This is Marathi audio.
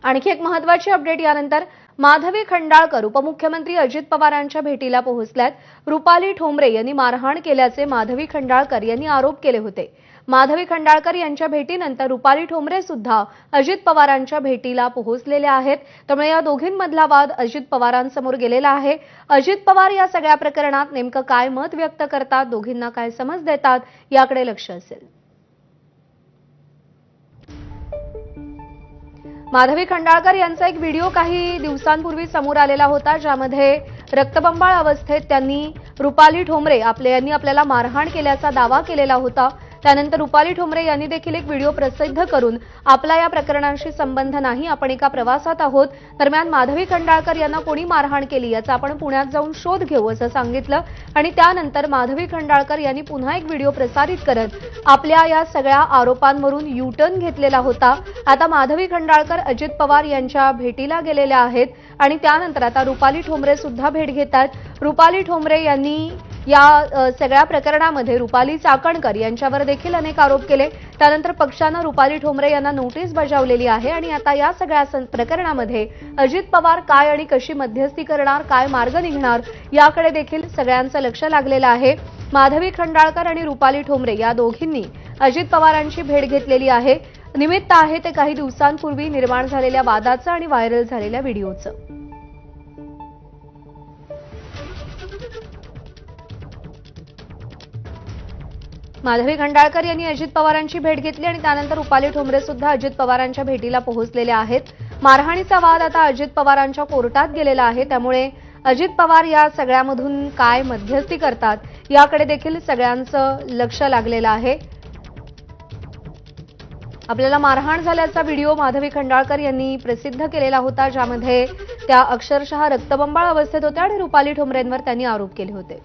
आणखी एक महत्त्वाची अपडेट यानंतर माधवी खंडाळकर उपमुख्यमंत्री अजित पवारांच्या भेटीला पोहोचल्यात। रुपाली ठोंबरे यांनी मारहाण केल्याचे माधवी खंडाळकर यांनी आरोप केले होते। माधवी खंडाळकर यांच्या भेटीनंतर रुपाली ठोंबरे सुद्धा अजित पवारांच्या भेटीला पोहोचलेल्या आहेत। त्यामुळे या दोघींमधला वाद अजित पवारांसमोर गेलेला आहे। अजित पवार या सगळ्या प्रकरणात नेमकं काय मत व्यक्त करतात, दोघींना काय समज देतात याकडे लक्ष असेल। माधवी खंडाळकर यांचा एक व्हिडिओ काही दिवसांपूर्वी समोर आलेला होता, ज्यामध्ये रक्तबंबाळ अवस्थेत त्यांनी रुपाली ठोंबरे यांनी आपल्याला मारहाण केल्याचा दावा केलेला होता। त्यानंतर रुपाली ठोंबरे यांनी देखील एक व्हिडिओ प्रसिद्ध करून आपला या प्रकरणाशी संबंध नाही, आपण एका प्रवासात आहोत, दरम्यान माधवी खंडाळकर यांना कोणी मारहाण केली याचा आपण पुण्यात जाऊन शोध घेऊ असं सांगितलं। आणि त्यानंतर माधवी खंडाळकर यांनी पुन्हा एक व्हिडिओ प्रसारित करत आपल्या या सगळ्या आरोपांवरून यू-टर्न घेतलेला होता। आता माधवी खंडाळकर अजित पवार यांच्या भेटीला गेलेल्या आहेत आणि त्यानंतर आता रुपाली ठोंबरे सुद्धा भेट घेतात। रुपाली ठोंबरे यांनी या सगळ्या प्रकरणामध्ये रुपाली चाकणकर यांच्यावर देखील अनेक आरोप केले। त्यानंतर पक्षाने रुपाली ठोंबरे यांना नोटीस बजावलेली आहे आणि आता या सगळ्या प्रकरणामध्ये अजित पवार काय आणि कशी मध्यस्थी करणार, काय मार्ग निघणार याकडे देखील सगळ्यांचं लक्ष लागलेलं आहे। माधवी खंडाळकर आणि रुपाली ठोंबरे या दोघींनी अजित पवारांची भेट घेतलेली आहे। निमित्त आहे ते काही दिवसांपूर्वी निर्माण झालेल्या वादाचं आणि व्हायरल झालेल्या व्हिडिओचं। माधवी खंडाळकर यांनी अजित पवारांची भेट घेतली आणि त्यानंतर रुपाली ठोंबरे सुद्धा अजित पवारांच्या भेटीला पोहोचलेले आहेत। मारहाणीचा वाद आता अजित पवारांच्या कोर्टात गेलेला आहे, त्यामुळे अजित पवार या सगळ्यामधून काय मध्यस्थी करतात याकडे देखील सगळ्यांचं लक्ष लागलेलं आहे। आपल्याला मारहाण झाल्याचा व्हिडिओ माधवी खंडाळकर यांनी प्रसिद्ध केलेला होता, ज्यामध्ये त्या अक्षरशः रक्तबंबाळ अवस्थेत होत्या आणि रुपाली ठोंबरेंवर त्यांनी आरोप केले होते।